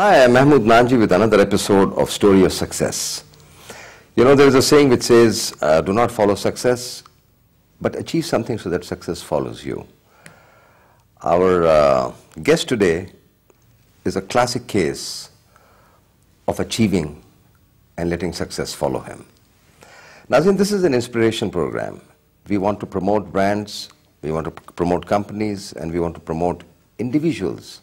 Hi, I'm Mahmood Nanji with another episode of Story of Success. You know, there is a saying which says, do not follow success, but achieve something so that success follows you. Our guest today is a classic case of achieving and letting success follow him. Nazin, this is an inspiration program. We want to promote brands, we want to promote companies, and we want to promote individuals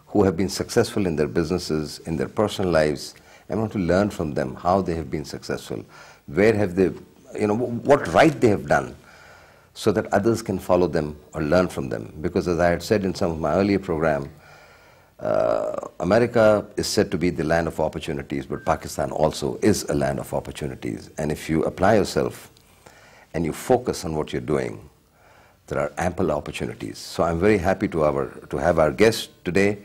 who have been successful in their businesses, in their personal lives, and want to learn from them how they have been successful, where have they, what right they have done, so that others can follow them or learn from them. Because as I had said in some of my earlier program, America is said to be the land of opportunities, but Pakistan also is a land of opportunities. And if you apply yourself and you focus on what you're doing, there are ample opportunities. So I'm very happy to have our guest today,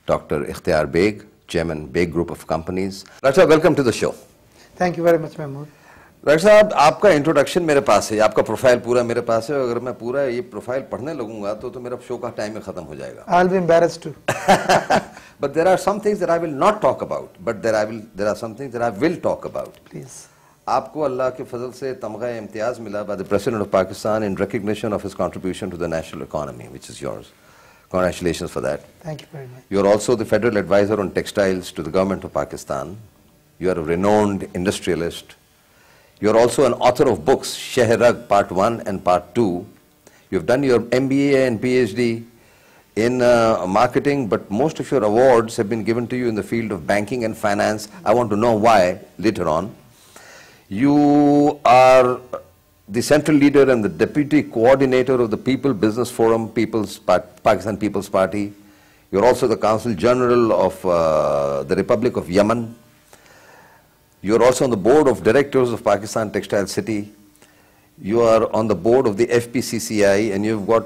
Dr. Ikhtiar Baig, Chairman, Baig Group of Companies. Dr. Sahab, welcome to the show. Thank you very much, Mahmood. Dr. Sahab, आपका introduction मेरे पास है, आपका profile पूरा मेरे पास है. अगर मैं पूरा ये प्रोफाइल पढ़ने लगूंगा तो मेरा शो का टाइम में खत्म हो जाएगा. I'll be embarrassed too. But there are some things that I will not talk about, but there are some things that I will talk about. Please. आपको अल्लाह के फजल से तमगा इम्तियाज मिला by the President of Pakistan in recognition of his contribution to the national economy, which is yours. Congratulations for that. Thank you very much. You are also the Federal Advisor on Textiles to the Government of Pakistan. You are a renowned industrialist. You are also an author of books, Shehrag Part 1 and Part 2. You have done your MBA and PhD in marketing, but most of your awards have been given to you in the field of banking and finance. I want to know why later on. You are the central leader and the deputy coordinator of the People Business Forum, Pakistan People's Party. You're also the Consul General of the Republic of Yemen. You're also on the board of directors of Pakistan Textile City. You are on the board of the FPCCI, and you've got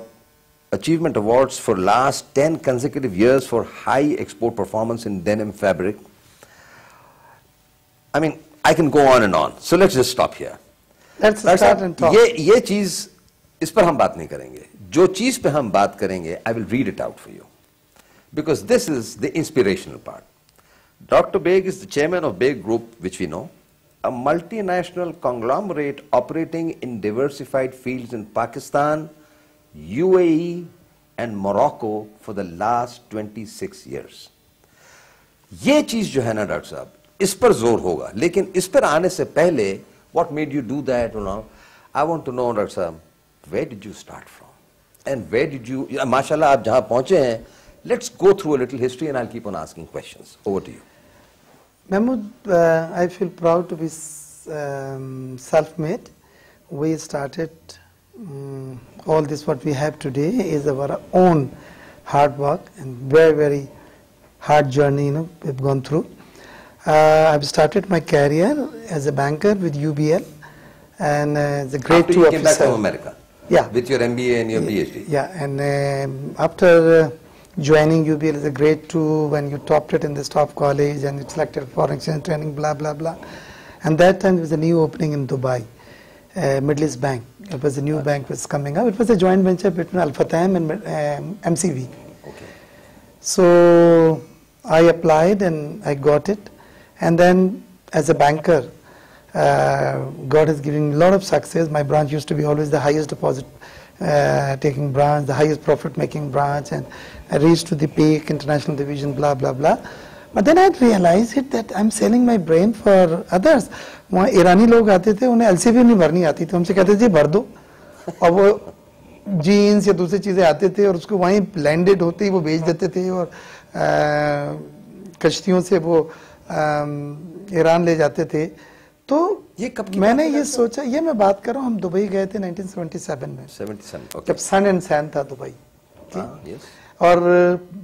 achievement awards for last 10 consecutive years for high export performance in denim fabric. I mean, I can go on and on. So let's just stop here. Let's start and talk. ये चीज इस पर हम बात नहीं करेंगे. जो चीज पे हम बात करेंगे, I will read it out for you, because this is the inspirational part. Dr. Baig is the chairman of Baig Group, which we know, a multinational conglomerate operating in diversified fields in Pakistan, UAE, and Morocco for the last 26 years. ये चीज जो है ना doctor साहब, इस पर जोर होगा, लेकिन इस पर आने से पहले what made you do that? I want to know, Dr. Sahab, where did you start from? And where did you, mashallah, आप जहाँ पहुँचे हैं, let's go through a little history and I'll keep on asking questions. Over to you. Mahmood, I feel proud to be self-made. We started, all this what we have today is our own hard work and very, very hard journey, we've gone through. I've started my career as a banker with UBL, and as a grade 2 officer. After you came back from America? Yeah. With your MBA and your PhD? Yeah, and after joining UBL as a grade 2, when you topped it in the staff college and you selected for exchange training, blah, blah, blah. And that time there was a new opening in Dubai, Middle East Bank. It was a new bank was coming up. It was a joint venture between Al Fathem and MCV. Okay. So I applied and I got it. And then as a banker, God has given me a lot of success. My branch used to be always the highest deposit taking branch, the highest profit making branch, and I reached to the peak, international division, blah, blah, blah. But then I realized that I'm selling my brain for others. वहाँ ईरानी लोग आते थे, उन्हें LCV नहीं भरनी आती थी, हमसे कहते थे भर दो, और वो जीन्स या दूसरी चीजें आते थे और उसको वहीं ब्लेंडेड होते ही वो बेच देते थे और कश्तियों से वो ईरान ले जाते थे. तो ये कब की मैंने ये सोचा, ये मैं बात कर रहा हूँ, हम दुबई गए थे 1977 में. 77, okay. जब सन एंड सैन था दुबई. yes. और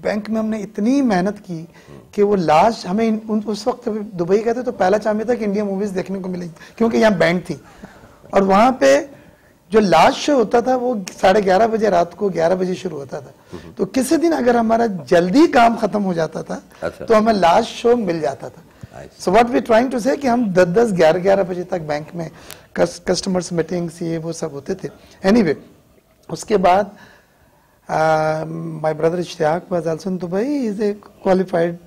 बैंक में हमने इतनी मेहनत की कि वो लास्ट हमें उस वक्त दुबई गए थे तो पहला चांस था कि इंडिया मूवीज देखने को मिलेगी, क्योंकि यहाँ बैंड थी. और वहाँ पे जो लास्ट शो होता था वो 11:30 बजे रात को 11 बजे शुरू होता था. तो किसी दिन अगर हमारा जल्दी काम खत्म हो जाता था तो हमें लास्ट शो मिल जाता था. So what we trying to say कि हम 10-10, 11-11 बजे तक बैंक में कस्टमर्स मीटिंग्स ये वो सब होते थे. एनीवे, उसके बाद My brother Ishtiaq was also in Dubai. He is a qualified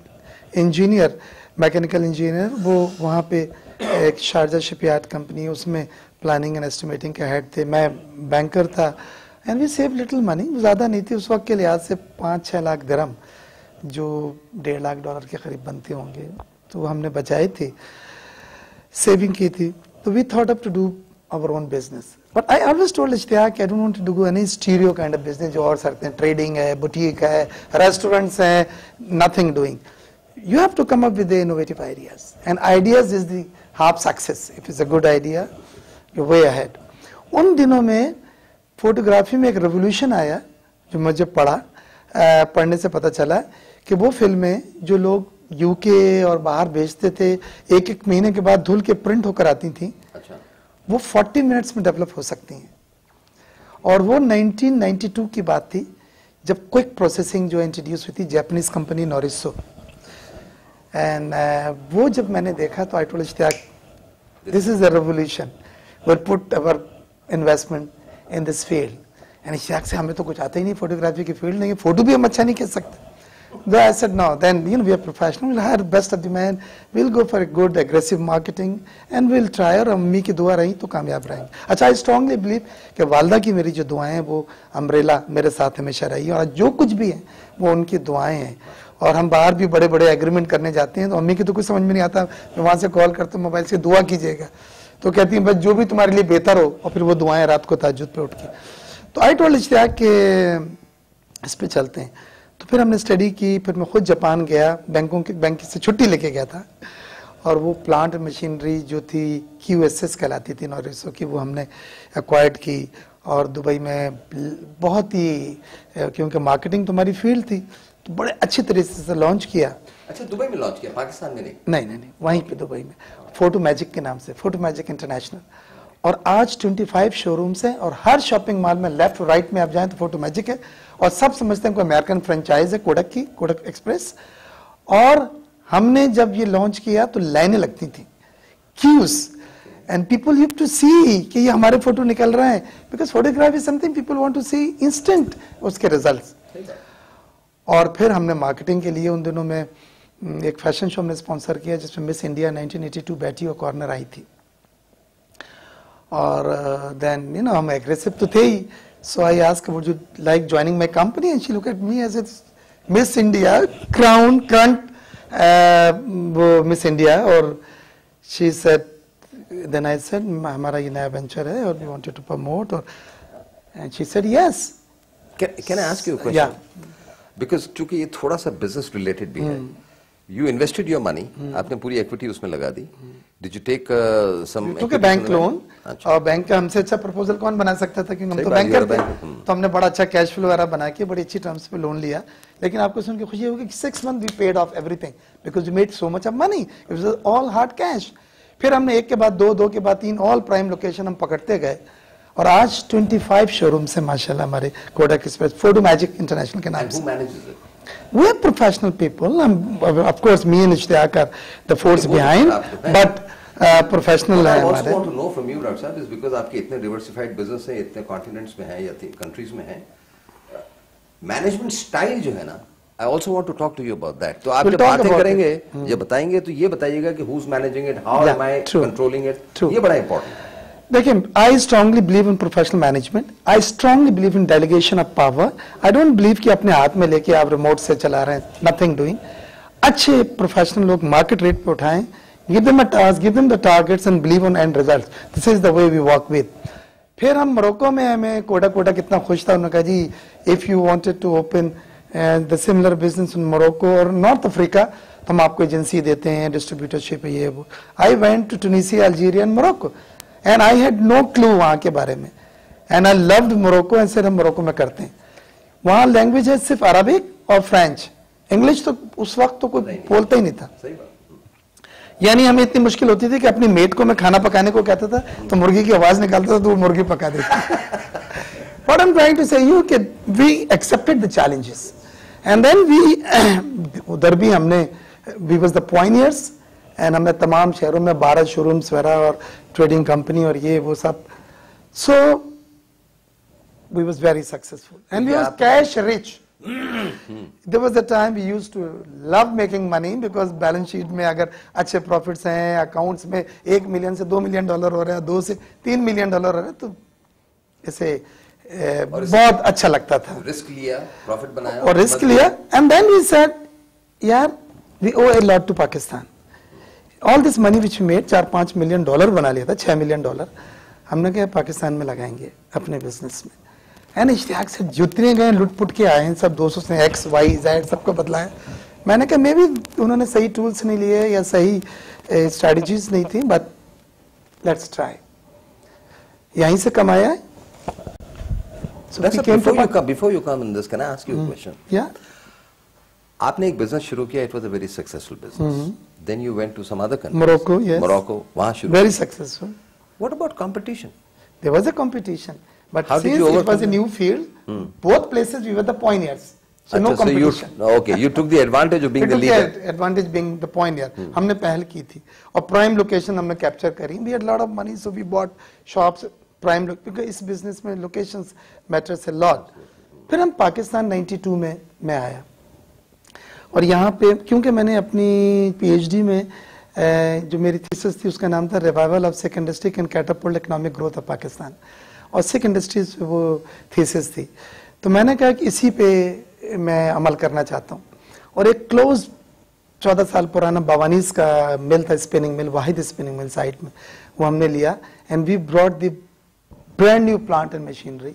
engineer, mechanical engineer, वो वहाँ पे एक शारजा शिपयार्ड कंपनी है, उसमें प्लानिंग एंड एस्टिमेटिंग के हेड थे, मैं बैंकर था। And we save little money, ज़्यादा नहीं थी उस वक्त के लिहाज से, 5-6 लाख दिरहम जो $1.5 लाख के करीब बनते होंगे, तो हमने बचाए थे, सेविंग की थी। तो we thought up to do our own business, but I always told Ishtiaq I don't want to do any stereo kind of business जो और सकते हैं, ट्रेडिंग है, बुटीक है, रेस्टोरेंट्स हैं, nothing doing. You have to come up with the innovative ideas, and ideas is the half success. If it's a good idea, you're way ahead. उन दिनों में फोटोग्राफी में एक रेवोल्यूशन आया जो मुझे पढ़ने से पता चला कि वो फिल्में जो लोग यूके और बाहर भेजते थे, एक महीने के बाद धुल के प्रिंट होकर आती थी, अच्छा, वो 40 मिनट्स में डेवलप हो सकती हैं। और वो 1992 की बात थी जब क्विक प्रोसेसिंग जो इंट्रोड्यूस हुई थी, जापानीज कंपनी नोरिसो। एंड वो जब मैंने देखा तो I told Ishtiaq this is a revolution, will put our investment in this field. And Ishtiaq से हमें तो कुछ आता ही नहीं फोटोग्राफी की फील्ड नहीं, फोटो भी हम अच्छा नहीं खींच सकते। Though I said no, then we are professional, we'll hire best of the man, we'll go for a good aggressive marketing and we'll try। और अम्मी की दुआ रही तो कामयाब रहेंगे। अच्छा, आई स्ट्रांगली बिलीव कि वालदा की मेरी जो दुआएं हैं वो अम्ब्रेला मेरे साथ हमेशा रही है, और जो कुछ भी है वो उनकी दुआएं हैं। और हम बाहर भी बड़े बड़े एग्रीमेंट करने जाते हैं तो अम्मी की तो कुछ समझ में नहीं आता, मैं वहाँ से कॉल करता हूँ मोबाइल से, दुआ कीजिएगा, तो कहती हैं बस जो भी तुम्हारे लिए बेहतर हो, और फिर वो दुआएं रात को तहज्जुद पे उठ के। तो आई टोल्ड इश्तियाक के इस पे चलते हैं। तो फिर हमने स्टडी की, फिर मैं खुद जापान गया, बैंक से छुट्टी लेके गया था, और वो प्लांट मशीनरी जो थी QSS कहलाती थी नोरिसो की, वो हमने एक्वायर्ड की, और दुबई में बहुत ही, क्योंकि मार्केटिंग तो हमारी फील्ड थी, तो बड़े अच्छी तरीके से लॉन्च किया। अच्छा, दुबई में लॉन्च किया, पाकिस्तान में नहीं? नहीं, वहीं पे दुबई में, फोटो मैजिक के नाम से, फोटो मैजिक इंटरनेशनल। और आज 25 शोरूम्स हैं, और हर शॉपिंग मॉल में लेफ्ट राइट में आप जाएं तो फोटो मैजिक है, और सब समझते हैं कोई अमेरिकन फ्रेंचाइज है कोडक की, कोडक एक्सप्रेस। और हमने जब ये लॉन्च किया तो लाइनें लगती थी, queues, and people used to see कि ये हमारे फोटो निकल रहे हैं, because photography is something people want to see instant उसके रिजल्ट्स। और फिर हमने मार्केटिंग के लिए उन दिनों में एक फैशन शो हमने स्पॉन्सर किया जिसमें मिस इंडिया 1982 बैठी और कॉर्नर आई थी, और देन हम एग्रेसिव तो थे ही, so I asked would you like joining my company, and she look at me as it's miss India crown current, वो मिस इंडिया, और she said, then I said हमारा ये नया वेंचर है और वी वांटेड टू प्रमोट, और and she said yes. Can I ask you a question? Because चूंकि ये थोड़ा सा बिजनेस रिलेटेड भी है, यू इन्वेस्टेड योर मनी, आपने पूरी इक्विटी उसमें लगा दी, did you take some bank loan? और बैंक का हमसे अच्छा प्रपोजल कौन बना सकता था, क्योंकि हम तो बैंकर थे, तो हमने बड़ा अच्छा कैश फ्लो वगैरह बना के बड़ी अच्छी टर्म्स पे लोन लिया। लेकिन आपको सुन के खुशी होगी कि 6 month we paid off everything because we made so much of money, it was all hard cash. फिर हमने एक के बाद दो के बाद 3 ऑल प्राइम लोकेशन हम पकड़ते गए, और आज 25 शोरूम से माशाल्लाह हमारे Kodak express, photo magic international के नाम से। We are professional people. Of course, me and Ishtiaq are the force behind, but professional है हमारे। I also want to know from you, Dr. Saab, is because आपके इतने diversified business है, इतने continents में है या countries में है, management style जो है ना, I also want to talk to you about that. तो आप जब बातें करेंगे, जब बताएंगे तो ये बताइएगा कि who's managing it, how am I controlling it, ये बड़ा important है। देखिए, I strongly believe in professional management. I strongly believe in delegation of power. I don't believe कि अपने हाथ में लेके आप रिमोट से चला रहे हैं, nothing doing. अच्छे प्रोफेशनल लोग मार्केट रेट पे उठाएं, give them a task, give them the targets and believe on end results. This is the way we work with. फिर हम मोरक्को में, हमें कोडा कितना खुश था, उन्होंने कहा जी if you wanted to open the similar business in Morocco or North Africa, तो हम आपको एजेंसी देते हैं, डिस्ट्रीब्यूटरशिप है, ये वो। I went to Tunisia, Algeria and Morocco. And I had no clue वहाँ के बारे में, and I loved Morocco, and सिर्फ हम मोरक्को में करते हैं। वहाँ लैंग्वेज है सिर्फ अरबिक और फ्रेंच, इंग्लिश तो उस वक्त तो कोई बोलता ही नहीं था। यानी हमें इतनी मुश्किल होती थी कि अपनी मेट को मैं खाना पकाने को कहता था तो मुर्गी की आवाज निकालता था तो वो मुर्गी पका देती। What I'm trying to say you कि we accepted the challenges, and then we उधर भी हमने we was the pioneers, and हमने तमाम शहरों में 12 शोरूम्स वगैरह और ट्रेडिंग कंपनी और ये वो सब, so we was very successful and we was cash rich There was a time we used to love making money because balance sheet में अगर अच्छे प्रॉफिट्स हैं, अकाउंट्स में $1 मिलियन से $2 मिलियन हो रहा है, $2 से $3 मिलियन हो रहा है, तो इसे बहुत अच्छा लगता था. रिस्क लिया, प्रॉफिट बनाया और रिस्क लिया, and then we said, यार we owe a lot to Pakistan. All this money which we made, $4-5 million बना लिया था, $6 मिलियन, हमने कहा पाकिस्तान में लगाएंगे अपने बिजनेस में. एंड इश्तियाक से जितने गए लुटपुट के आए हैं सब 200 से X, Y, Z सबको बदलाया. मैंने कहा मे भी उन्होंने सही टूल्स नहीं लिए या सही स्ट्रेटजीज नहीं थी, बट लेट्स ट्राई. यहीं से कमाया है. Before you come in this, can I ask you a question? Yeah. आपने एक बिजनेस शुरू किया, it was a very successful business. Then you went to some other country. Morocco, yes. Morocco, वहाँ शुरू. Very successful. What about competition? There was a competition, but How did since you it was overcome a new field, both places we were the pioneers. So no अच्छा, competition. Okay, you took the advantage of being We the took leader. the advantage being the pioneer. हमने पहल की थी और prime location हमने capture करी. We had a lot of money, so we bought shops prime because इस business में locations matters a lot. फिर हम पाकिस्तान 92 में मैं आया और यहाँ पे क्योंकि मैंने अपनी PhD में जो मेरी थीसिस थी उसका नाम था revival of sick industry can catapult economic growth of Pakistan, और सिख इंडस्ट्रीज वो थीसिस थी. तो मैंने कहा कि इसी पे मैं अमल करना चाहता हूँ. और एक क्लोज 14 साल पुराना बवानीस का मिल था, spinning mill, Wahid spinning mill site में, वो हमने लिया and we brought the brand new plant and machinery.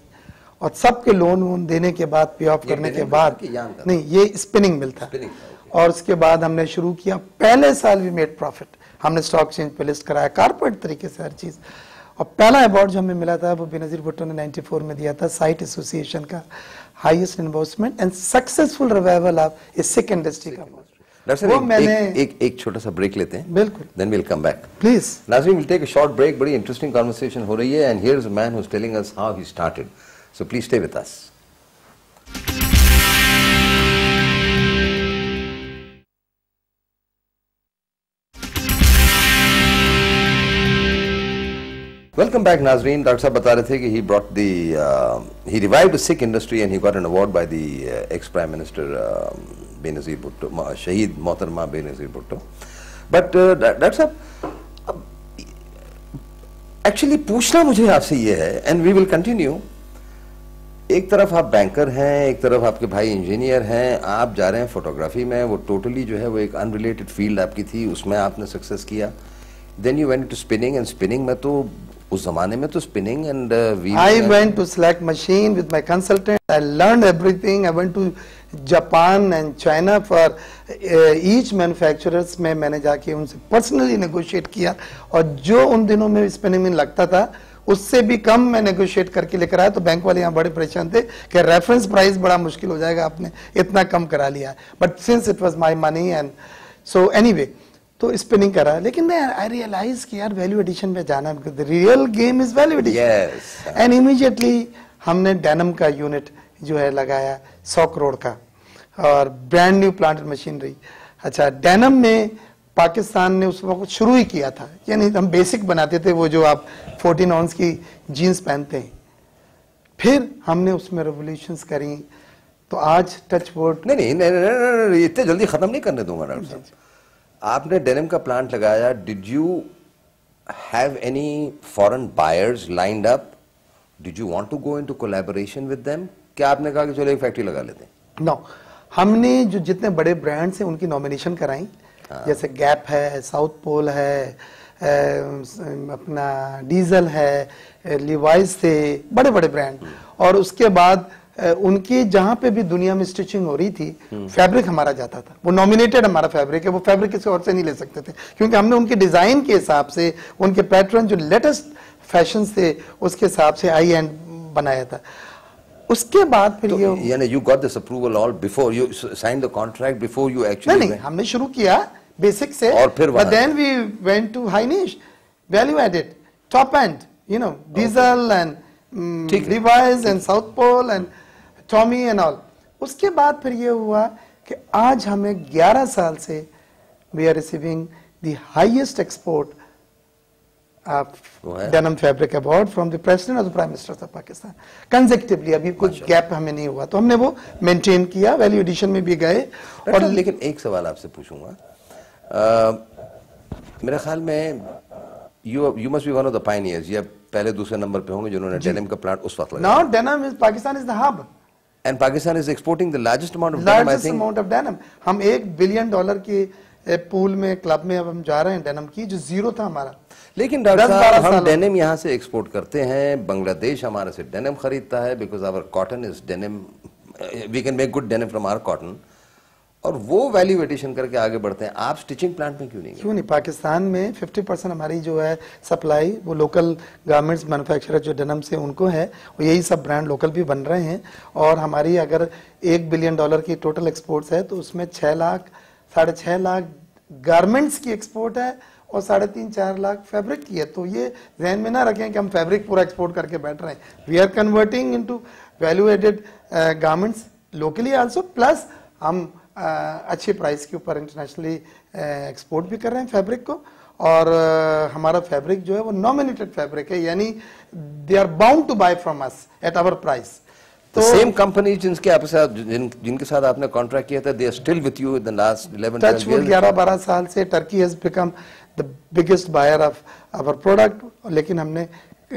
और सबके लोन वोन देने के बाद, पे ऑफ करने के बाद, नहीं ये स्पिनिंग मिल था. और उसके बाद हमने शुरू किया. पहले साल भी मेड प्रॉफिट. हमने स्टॉक एक्सचेंज पे लिस्ट कराया कारपोरेट तरीके से हर चीज. और पहला अवार्ड जो हमें मिला था वो बेनजीर भुट्टो ने 94 में दिया था, साइट एसोसिएशन का highest investment and successful revival of A Sikh industry का. वो मैंने एक छोटा सा ब्रेक लेते हैं. बिल्कुल. Then we will come back. Please नाज़रीन, will take a short break. बड़ी इंटरेस्टिंग कन्वर्सेशन हो रही है and here is a man who is telling us how he started. So please stay with us. Welcome back, Nazreen. Dr. Sahab बता रहे थे कि he revived the Sikh industry and he got an award by the ex-Prime Minister Benazir Bhutto, Shaheed Mohtarma Benazir Bhutto. But Dr. Sahab, actually पूछना मुझे आपसे ये है, and we will continue. एक तरफ आप बैंकर हैं, एक तरफ आपके भाई इंजीनियर हैं, आप जा रहे हैं फोटोग्राफी में, वो टोटली जो है वो एक अनरिलेटेड फील्ड आपकी थी, उसमें आपने सक्सेस किया. Then you went to spinning, and spinning में तो उस जमाने में तो spinning and I went to select machine with my consultant. I learned everything. I went to Japan and China for each manufacturers में मैंने जाके उनसे personally negotiate किया, और जो उन दिनों में spinning में लगता था उससे भी कम मैं नेगोशिएट करके लेकर आया. तो बैंक वाले यहाँ बड़े परेशान थे कि रेफरेंस प्राइस बड़ा मुश्किल हो जाएगा, आपने इतना कम करा लिया. But since it was my money and so anyway, तो स्पिनिंग करा. लेकिन मैं आई रियलाइज कि यार वैल्यू एडिशन पे जाना, because the real game is value addition. And immediately हमने डेनम का यूनिट जो है लगाया 100 करोड़ का, और ब्रांड न्यू प्लांट मशीनरी. अच्छा, डेनम में पाकिस्तान ने उस वक्त शुरू ही किया था, यानी हम बेसिक बनाते थे, वो जो आप 14 ऑन्स की जीन्स पहनते हैं. फिर हमने उसमें रेवोल्यूशंस करी. तो आज टच वुड नहीं, इतने जल्दी खत्म नहीं करने दूंगा डॉक्टर साहब. आपने डेनिम का प्लांट लगाया. Did you have any foreign buyers lined up? Did you want to go into collaboration with them? क्या आपने कहा कि चलो एक फैक्ट्री लगा लेते हैं? नो, हमने जो जितने बड़े ब्रांड्स हैं उनकी नॉमिनेशन कराई. जैसे गैप है, साउथ पोल है, अपना डीजल है, लिवाइस थे, बड़े बड़े ब्रांड. और उसके बाद उनकी जहां पे भी दुनिया में स्टिचिंग हो रही थी, फैब्रिक हमारा जाता था. वो नॉमिनेटेड हमारा फैब्रिक है, वो फैब्रिक किसी और से नहीं ले सकते थे, क्योंकि हमने उनके डिजाइन के हिसाब से, उनके पैटर्न जो लेटेस्ट फैशन थे उसके हिसाब से हाई एंड बनाया था. उसके बाद फिर ये यानी you got this approval all before you signed the contract, before you actually नहीं, हमने शुरू किया बेसिक से, और फिर but then we went to high niche, value added, top end, you know, diesel and Levi's and South Pole and Tommy and all. उसके बाद फिर ये हुआ कि आज हमें 11 साल से we are receiving the highest export denim fabric award from the president और the prime minister of Pakistan consecutively. अभी कुछ गैप हमें नहीं हुआ तो हमने वो मेंटेन किया, वैल्यू एडिशन में भी गए। और लेकिन एक सवाल आपसे पूछूंगा, मेरे ख्याल में you must be one of the pioneers, या पहले दूसरे नंबर पे होंगे जिन्होंने डेनिम का प्लांट उस वक्त लगाया। Now denim is Pakistan is the hub and Pakistan is exporting the largest amount of denim, I think amount of denim. हम $1 बिलियन की पूल में, क्लब में अब हम जा रहे हैं डेनिम की, जो जीरो था हमारा। लेकिन डॉक्टर साहब, हम डेनिम यहाँ से एक्सपोर्ट करते हैं, बांग्लादेश हमारे से डेनिम खरीदता है, because our cotton is denim, we can make good denim from our cotton, और वो वैल्यू एडिशन करके आगे बढ़ते हैं। आप स्टिचिंग प्लांट में क्यों नहीं? क्यों नहीं? पाकिस्तान में 50% हमारी जो है सप्लाई वो लोकल गारमेंट्स मैन्युफैक्चरर जो डेनिम से उनको है, और यही सब ब्रांड लोकल भी बन रहे हैं। और हमारी अगर $1 बिलियन की टोटल एक्सपोर्ट्स है तो उसमें 6 लाख 6.5 लाख गारमेंट्स की एक्सपोर्ट है और 3.5-4 लाख फैब्रिक की है। तो ये ध्यान में ना रखें कि हम फैब्रिक पूरा एक्सपोर्ट करके बैठ रहे हैं। We are converting into value added garments locally also, plus हम अच्छे प्राइस के ऊपर इंटरनेशनली एक्सपोर्ट भी कर रहे हैं फैब्रिक को। और हमारा फैब्रिक जो है वो नॉमिनेटेड फैब्रिक है, यानी they are bound to buy from us at our price. तो सेम कंपनी जिनके साथ आपने कॉन्ट्रैक्ट किया था, they are still with you in the last 11-12 years? 11-12 साल से Turkey has become the biggest buyer of our product. लेकिन हमने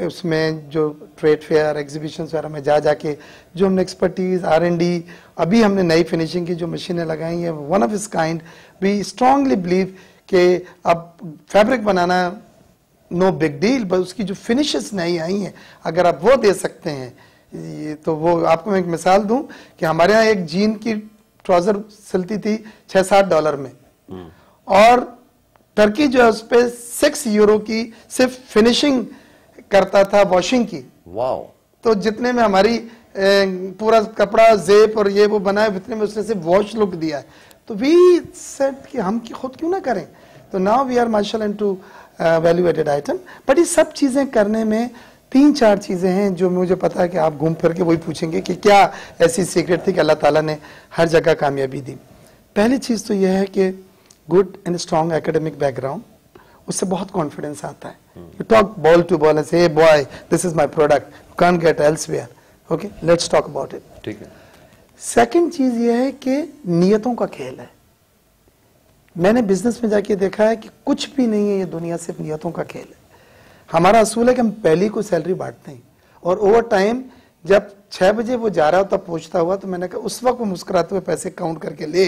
उसमें जो ट्रेड फेयर, एग्जीबिशन वगैरह में जा जाके जो हमने एक्सपर्टीज, R&D, अभी हमने नई फिनिशिंग की जो मशीनें लगाई हैं, वन ऑफ इस काइंड, वी स्ट्रांगली बिलीव कि अब फैब्रिक बनाना नो बिग डील, बस उसकी जो फिनिशेस नई आई हैं अगर आप वो दे सकते हैं, ये तो वो आपको मैं एक मिसाल दूं कि हमारे यहाँ एक जीन की ट्राउजर सिलती थी $6-7 में, और टर्की जो है उस पर €6 की सिर्फ फिनिशिंग करता था, वॉशिंग की। वाओ! तो जितने में हमारी पूरा कपड़ा जेप और ये वो बनाए, उतने में उसने सिर्फ वॉश लुक दिया है। तो वी सेड कि हम खुद क्यों ना करें। तो now we are marshal into value added item. But ये सब चीजें करने में 3-4 चीजें हैं जो मुझे पता है कि आप घूम फिर के वही पूछेंगे कि क्या ऐसी सीक्रेट थी कि अल्लाह ताला ने हर जगह कामयाबी दी। पहली चीज तो यह है कि good and strong academic background, उससे बहुत कॉन्फिडेंस आता है। You talk ball to ball and say hey boy this is my product, you can't get elsewhere, okay let's talk about it. ठीक है। सेकंड चीज ये है कि नियतों का खेल है। मैंने बिजनेस में जाके देखा है कि कुछ भी नहीं है ये दुनिया, सिर्फ नियतों का खेल है। हमारा असूल है कि हम पहली को सैलरी बांटते हैं, और ओवर टाइम जब 6 बजे वो जा रहा हो तब पूछता हुआ, तो मैंने कहा उस वक्त वो मुस्कुराते हुए पैसे काउंट करके ले,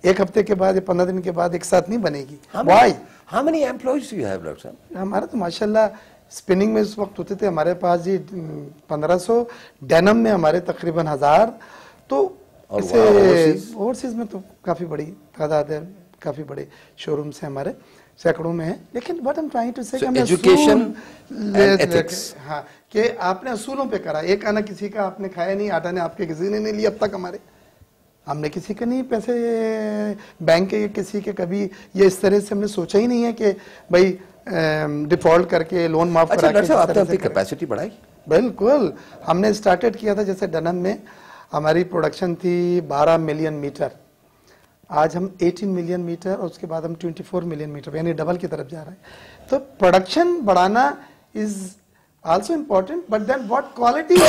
1 हफ्ते के बाद या 15 दिन के बाद एक साथ नहीं बनेगी। Why? How many employees do you have, Dr. साहब? हमारा तो माशाल्लाह स्पिनिंग में उस वक्त होते थे हमारे पास जी 1500, डेनिम में हमारे तकरीबन 1000। तो ओवरसीज में तो काफी बड़ी तादाद है, काफी बड़े शोरूम से हमारे सैकड़ों में है। लेकिन what I am trying to say education and ethics, हाँ, कि आपने असूलों पे करा। एक आना किसी का आपने खाया नहीं, आटा ने आपके किसी ने नहीं लिया अब तक, हमारे हमने किसी के नहीं पैसे बैंक के किसी के कभी ये इस तरह से हमने सोचा ही नहीं है कि भाई डिफॉल्ट करके लोन माफ करा के। अच्छा, आपने अपनी कैपेसिटी बढ़ाई? बिल्कुल, हमने स्टार्टेड किया था जैसे डेनिम में हमारी प्रोडक्शन थी 12 मिलियन मीटर, आज हम 18 मिलियन मीटर, और उसके बाद हम 24 मिलियन मीटर, यानी डबल की तरफ जा रहे हैं। तो प्रोडक्शन बढ़ाना is also important, but then what quality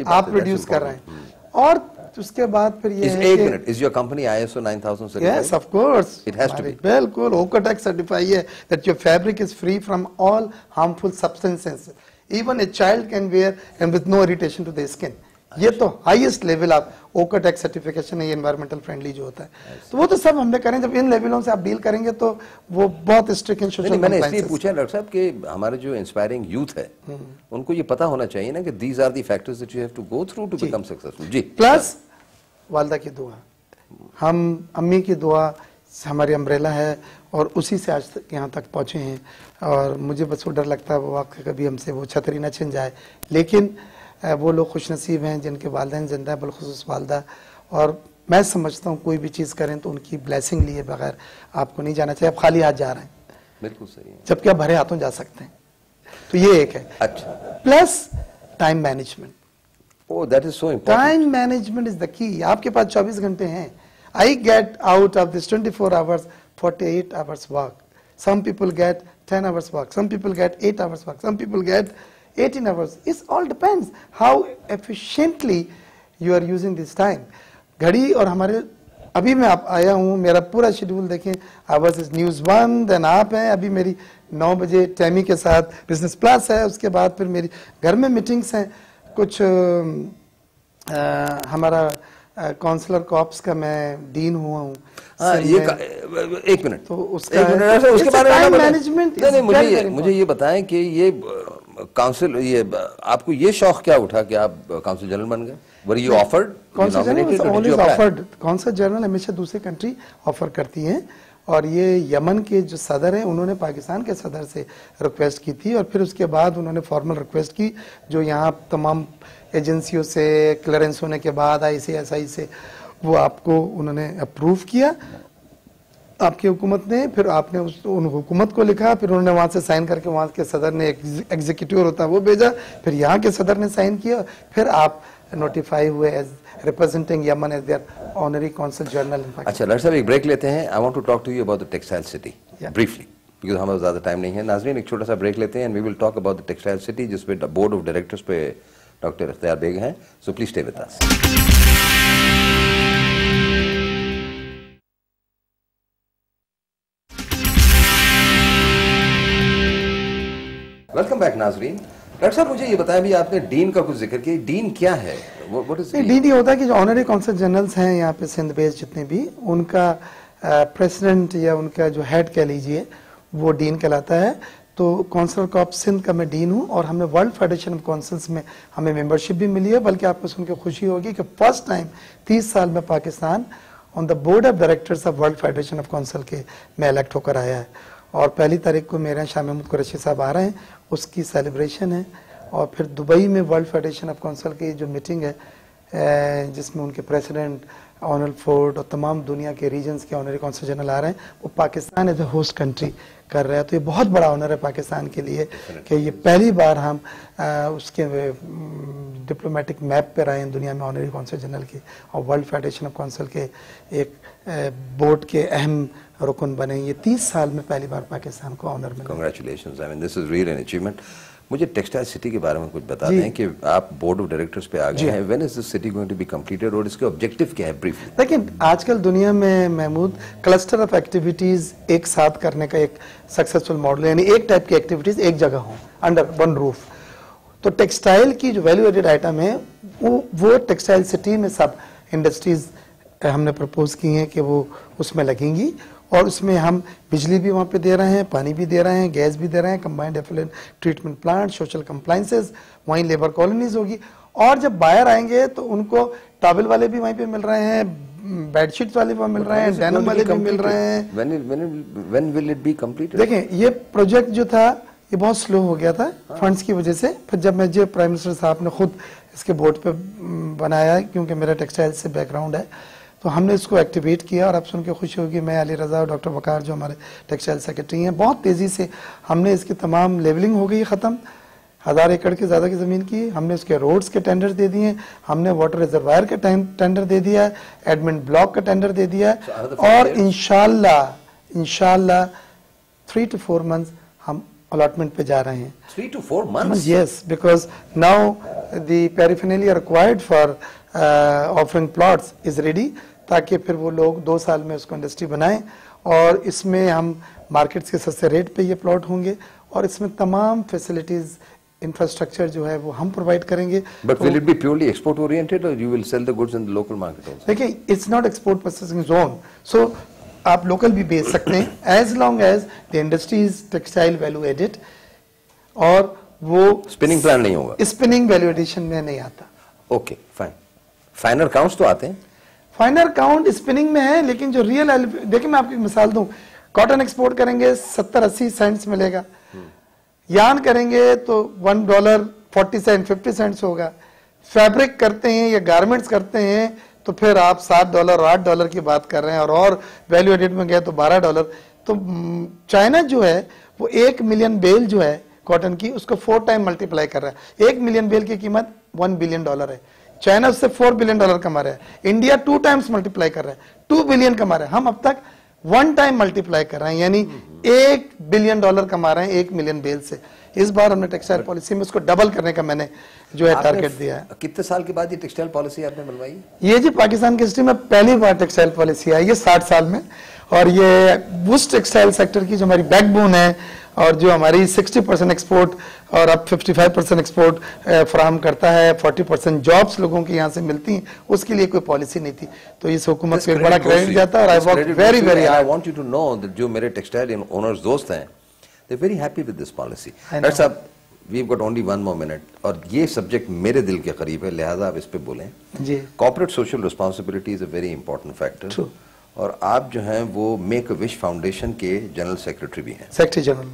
आप प्रोड्यूस कर रहे हैं। और उसके बाद फिर ये है कि minute, is your company ISO 9000 certified? Yes of course, it has to be. बिल्कुल, ओकोटेक्स सर्टिफाइड है that your fabric is free from all harmful substances, even a child can wear and with no irritation to the skin. ये तो highest level आप ओकोटेक्स certification है, ये environmental friendly जो होता है। तो वो तो सब हमने करें, जब इन लेवलों से आप डील करेंगे तो वो बहुत स्ट्रिक्ट एंड सोशल। मैंने इसलिए पूछा डॉक्टर साहब कि हमारे जो इंस्पायरिंग यूथ है उनको ये पता होना चाहिए ना कि these are the factors that you have to go through to become successful. जी, प्लस वालदा की दुआ, हम अम्मी की दुआ हमारी अम्ब्रेला है, और उसी से आज तक यहाँ तक पहुँचे हैं। और मुझे बस वो डर लगता है वो वाक़ कभी हमसे वो छतरी ना छिन जाए। लेकिन वो लोग खुशनसीब हैं जिनके वालिदैन जिंदा है, बिलखुसूस वालदा। और मैं समझता हूँ कोई भी चीज़ करें तो उनकी ब्लेसिंग लिए बगैर आपको नहीं जाना चाहिए। आप खाली हाथ जा रहे हैं, बिल्कुल सही है, जबकि आप भरे हाथों जा सकते हैं। तो ये एक है। अच्छा, plus time management. Oh, that is so important. Time management is the key. आपके पास 24 घंटे हैं। I get out of this 24 hours 48 hours work, Some people get 10 hours work, some people get 8 hours work, some people get 18 hours. It all depends how efficiently you are using this time. घड़ी और हमारे अभी मैं आप आया हूँ, मेरा पूरा शेड्यूल देखें, आवर्स इज न्यूज़ 1, देन आप हैं, अभी मेरी 9 बजे टैमी के साथ बिजनेस प्लस है, उसके बाद फिर मेरी घर में मीटिंग्स हैं, कुछ हमारा काउंसलर कॉप्स का मैं डीन हुआ हूँ। एक मिनट तो उसका उसके बारे में मैनेजमेंट मुझे ये बताएं कि ये काउंसिल, ये आपको ये शौक क्या उठा कि आप काउंसिल जनरल बन गए? Were you offered? Council general always offered. Council general हमेशा दूसरी कंट्री ऑफर करती हैं, और ये यमन के जो सदर हैं उन्होंने पाकिस्तान के सदर से रिक्वेस्ट की थी, और फिर उसके बाद उन्होंने फॉर्मल रिक्वेस्ट की, जो यहाँ तमाम एजेंसियों से क्लियरेंस होने के बाद ICSI से वो आपको उन्होंने अप्रूव किया आपकी हुकूमत ने, फिर आपने उन हुकूमत को लिखा, फिर उन्होंने वहाँ से साइन करके वहाँ के सदर ने एग्जीक्यूटिव होता है वो भेजा, फिर यहाँ के सदर ने साइन किया, फिर आप नोटिफाई हुए as representing Yemen as their honorary consul general. अच्छा डॉक्टर साहब, एक ब्रेक लेते हैं। I want to talk to you about the textile city briefly, because हमारा ज्यादा टाइम नहीं है। नाज़रीन, एक छोटा सा ब्रेक लेते हैं and we will talk about the textile city, जिसपे बोर्ड ऑफ डायरेक्टर्स पे डॉक्टर इख्तियार बेग हैं। So please stay with us. Welcome back नाज़रीन। डॉक्टर साहब, मुझे ये बताएं, भी आपने डीन का कुछ जिक्र किया, डीन क्या है? What is dean? ये होता है कि जो ऑनरी कॉन्सल जनरल्स हैं यहाँ पे सिंध बेस्ड जितने भी, उनका प्रेसिडेंट या उनका जो हेड कह लीजिए वो डीन कहलाता है। तो काउंसिल ऑफ सिंध का मैं डीन हूँ, और हमें वर्ल्ड फेडरेशन ऑफ काउंसिल्स में हमें मेंबरशिप भी मिली है। बल्कि आपको सुन के खुशी होगी कि फर्स्ट टाइम 30 साल में Pakistan on the board of directors of world federation of council के में इलेक्ट होकर आया है। और पहली तारीख को मेरे यहाँ शाह महमूद कुरैशी साहब आ रहे हैं, उसकी सेलिब्रेशन है। और फिर दुबई में वर्ल्ड फेडरेशन ऑफ काउंसिल की जो मीटिंग है, जिसमें उनके प्रेसिडेंट ऑनर फोर्ड और तमाम दुनिया के रीजन्स के ऑनरी काउंसिल जनरल आ रहे हैं, वो Pakistan as a host country कर रहा है। तो ये बहुत बड़ा ऑनर है पाकिस्तान के लिए कि ये पहली बार हम उसके डिप्लोमेटिक मैप पे रहे हैं दुनिया में ऑनरी काउंसिल जनरल की, और वर्ल्ड फेडरेशन ऑफ काउंसिल के एक बोर्ड के अहम रुकन बने। ये 30 साल में पहली बार पाकिस्तान को ऑनर मिला। Congratulations, I mean this is real an achievement. मुझे टेक्सटाइल सिटी के बारे में कुछ बता दें कि आप बोर्ड ऑफ डायरेक्टर्स पे आ गए हैं। When is this city going to be completed और इसके ऑब्जेक्टिव क्या है ब्रीफली? लेकिन आजकल दुनिया में महमूद क्लस्टर ऑफ एक्टिविटीज एक साथ करने का एक सक्सेसफुल मॉडल, यानी एक टाइप की एक्टिविटीज एक जगह हो अंडर वन रूफ। तो टेक्सटाइल की जो वैल्यू एडेड आइटम है वो टेक्सटाइल सिटी में सब इंडस्ट्रीज हमने प्रपोज की हैं कि वो उसमें लगेंगी, और उसमें हम बिजली भी वहाँ पे दे रहे हैं, पानी भी दे रहे हैं, गैस भी दे रहे हैं, combined effluent treatment plant, social compliances, वहीं लेबर कॉलोनीज होगी। और जब बायर आएंगे तो उनको टॉवल वाले भी वहीं पे मिल रहे हैं, बेडशीट वाले भी मिल रहे हैं, डेनिम वाले भी मिल रहे हैं। When will it be completed? देखें, ये प्रोजेक्ट जो था ये बहुत स्लो हो गया था फंड्स की वजह से। फिर जब मैं प्राइम मिनिस्टर साहब ने खुद इसके बोर्ड पे बनाया, क्योंकि मेरा टेक्सटाइल से बैकग्राउंड है, तो हमने इसको एक्टिवेट किया। और अब सुन के खुशी होगी, मैं अली रजा और डॉक्टर वकार जो हमारे टेक्सटाइल सेक्रेटरी हैं, बहुत तेज़ी से हमने इसकी तमाम लेवलिंग हो गई ख़त्म, 1000 एकड़ के ज़्यादा की ज़मीन की। हमने उसके रोड्स के टेंडर दे दिए, हमने वाटर रिजर्वायर का टेंडर दे दिया है, एडमिन ब्लॉक का टेंडर दे दिया है, और इंशाल्लाह 3 to 4 months हम अलॉटमेंट पे जा रहे हैं। 3 to 4 months? Yes, because now the paraphernalia required for offering plots is ready, ताकि फिर वो लोग 2 साल में उसको इंडस्ट्री बनाएं, और इसमें हम मार्केट्स के सस्ते रेट पे ये प्लॉट होंगे, और इसमें तमाम फैसिलिटीज इंफ्रास्ट्रक्चर जो है वो हम प्रोवाइड करेंगे। But will it be purely export oriented or you will sell the goods in the local market also? देखिए, it's not export processing zone, so आप लोकल भी बेच सकते हैं as long as the industry is textile value added, और वो spinning plan नहीं होगा, स्पिनिंग वैल्यू एडिशन में नहीं आता। Okay fine. फाइनल काउंट्स तो आते हैं? फाइनल काउंट स्पिनिंग में है, लेकिन जो रियल, देखिए मैं आपको एक मिसाल दूं, कॉटन एक्सपोर्ट करेंगे 70-80 सेंट्स मिलेगा, यार्न करेंगे तो $1 40 सेंट 50 सेंट्स होगा, फैब्रिक करते हैं या गारमेंट्स करते हैं तो फिर आप $7 और $8 की बात कर रहे हैं, और वैल्यू एडेड में गए तो $12। तो चाइना जो है वो 1 मिलियन बेल जो है कॉटन की, उसको 4 टाइम मल्टीप्लाई कर रहा है। 1 मिलियन बेल की कीमत $1 बिलियन है, चाइना उससे $4 बिलियन कमा रहा है, इंडिया 2 टाइम्स मल्टीप्लाई कर रहा है, $2 बिलियन कमा रहा है। हम अब तक वन टाइम मल्टीप्लाई कर रहे हैं, यानी $1 बिलियन कमा रहे हैं 1 मिलियन बेल से। इस बार हमने टेक्सटाइल पॉलिसी में उसको डबल करने का मैंने जो है टारगेट दिया है। कितने साल के बाद ये टेक्सटाइल पॉलिसी आपने बनवाई? ये जी पाकिस्तान की हिस्ट्री में पहली बार टेक्सटाइल पॉलिसी आई है 60 साल में, और ये उस टेक्सटाइल सेक्टर की जो हमारी बैकबोन है और जो हमारी 60% एक्सपोर्ट और अब 55% एक्सपोर्ट फराहम करता है, 40% जॉब्स लोगों की यहाँ से मिलती हैं, उसके लिए कोई पॉलिसी नहीं थी। तो इस हुकूमत को एक बड़ा क्रेडिट जाता है और I work very very hard. I want you to know that जो मेरे टेक्सटाइल ओनर्स दोस्त हैं, they very happy with this policy. Doctor साहब, we got only 1 more minute, और ये सब्जेक्ट मेरे दिल के करीब है, लिहाजा आप इस पे बोलें जी। Corporate social responsibility is a very important factor, और आप जो हैं वो मेक अ विश फाउंडेशन के जनरल सेक्रेटरी भी हैं। Secretary general.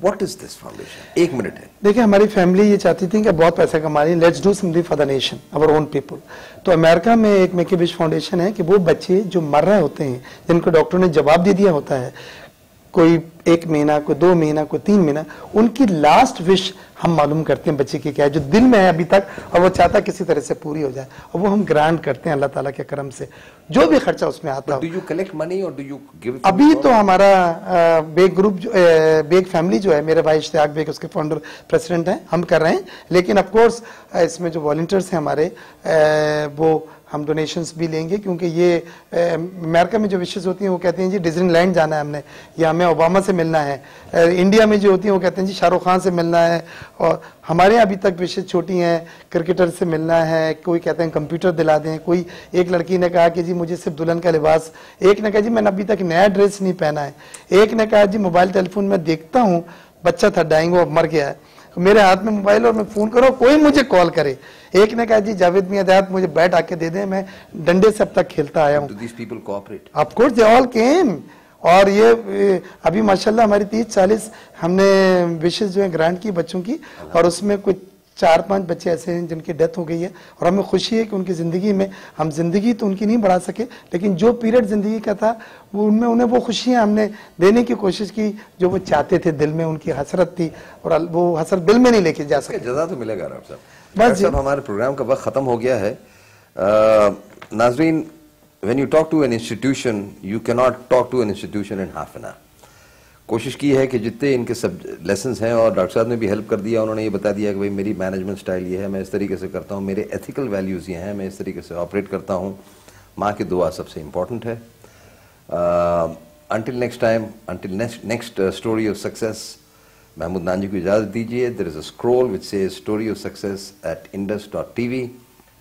What is this foundation? 1 minute है। देखिए, हमारी फैमिली ये चाहती थी कि बहुत पैसा कमा रही है, let's do something for the nation, our own people. तो अमेरिका में एक मेक अ विश फाउंडेशन है कि वो बच्चे जो मर रहे होते हैं, जिनको डॉक्टर ने जवाब दे दिया होता है, कोई 1 महीना, कोई 2 महीना, कोई 3 महीना, उनकी लास्ट विश हम मालूम करते हैं बच्चे की क्या है, जो दिल में है अभी तक और वो चाहता किसी तरह से पूरी हो जाए, और वो हम ग्रांट करते हैं अल्लाह ताला के करम से, जो भी खर्चा उसमें आता है। डू यू कलेक्ट मनी और डू यू गिव? अभी तो हमारा बेग ग्रुप बेग फैमिली जो है, मेरे भाई इश्तियाक बेग उसके फाउंडर प्रेसिडेंट हैं, हम कर रहे हैं, लेकिन ऑफ कोर्स इसमें जो वॉलंटियर्स हैं हमारे, वो हम डोनेशंस भी लेंगे, क्योंकि ये अमेरिका में जो विशेष होती हैं वो कहते हैं जी डिज्नीलैंड जाना है हमने, या हमें ओबामा से मिलना है। इंडिया में जो होती हैं वो कहते हैं जी शाहरुख खान से मिलना है, और हमारे यहाँ अभी तक विशेष छोटी हैं, क्रिकेटर से मिलना है, कोई कहते हैं कंप्यूटर दिला दें, कोई एक लड़की ने कहा कि जी मुझे सिर्फ दुल्हन का लिबास, एक ने कहा जी मैंने अभी तक नया ड्रेस नहीं पहना है, एक ने कहा जी मोबाइल टेलीफोन में देखता हूँ, बच्चा था डाइंग, वो मर गया है, मेरे हाथ में मोबाइल और मैं फोन करो कोई मुझे कॉल करे। एक ने कहा जी जावेद मियां दयात मुझे बैट आके दे दे, मैं डंडे से अब तक खेलता आया हूँ। Of course they all came, और ये अभी माशाल्लाह हमारी 30-40 हमने विशेष जो है ग्रांट की बच्चों की, और उसमें कुछ 4-5 बच्चे ऐसे हैं जिनकी डेथ हो गई है, और हमें खुशी है कि उनकी ज़िंदगी में हम ज़िंदगी तो उनकी नहीं बढ़ा सके, लेकिन जो पीरियड ज़िंदगी का था वो उनमें उन्हें वो खुशियाँ हमने देने की कोशिश की जो वो चाहते थे, दिल में उनकी हसरत थी, और वो हसरत दिल में नहीं लेके जा सके। जज़ा तो मिलेगा डॉक्टर साहब। बस हमारे प्रोग्राम का वक्त ख़त्म हो गया है। नाज़रीन, when you talk to an institution, you cannot talk to an institution in half an hour. कोशिश की है कि जितने इनके सब लेसन्स हैं, और डॉक्टर साहब ने भी हेल्प कर दिया, उन्होंने ये बता दिया कि भाई मेरी मैनेजमेंट स्टाइल ये है, मैं इस तरीके से करता हूँ, मेरे एथिकल वैल्यूज़ ये हैं, मैं इस तरीके से ऑपरेट करता हूँ। माँ की दुआ सबसे इम्पॉर्टेंट है। Until next time, until next story of success, Mahmood Nanji को इजाज़त दीजिए। There is a scroll which says story of success at indus.tv.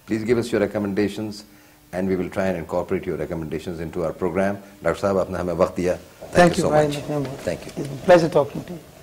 Please give us your recommendations and we will try and incorporate your recommendations into our program. Dr. Sahab, आपने हमें वक्त दिया. Thank you so much. Thank you. Pleasure talking to you.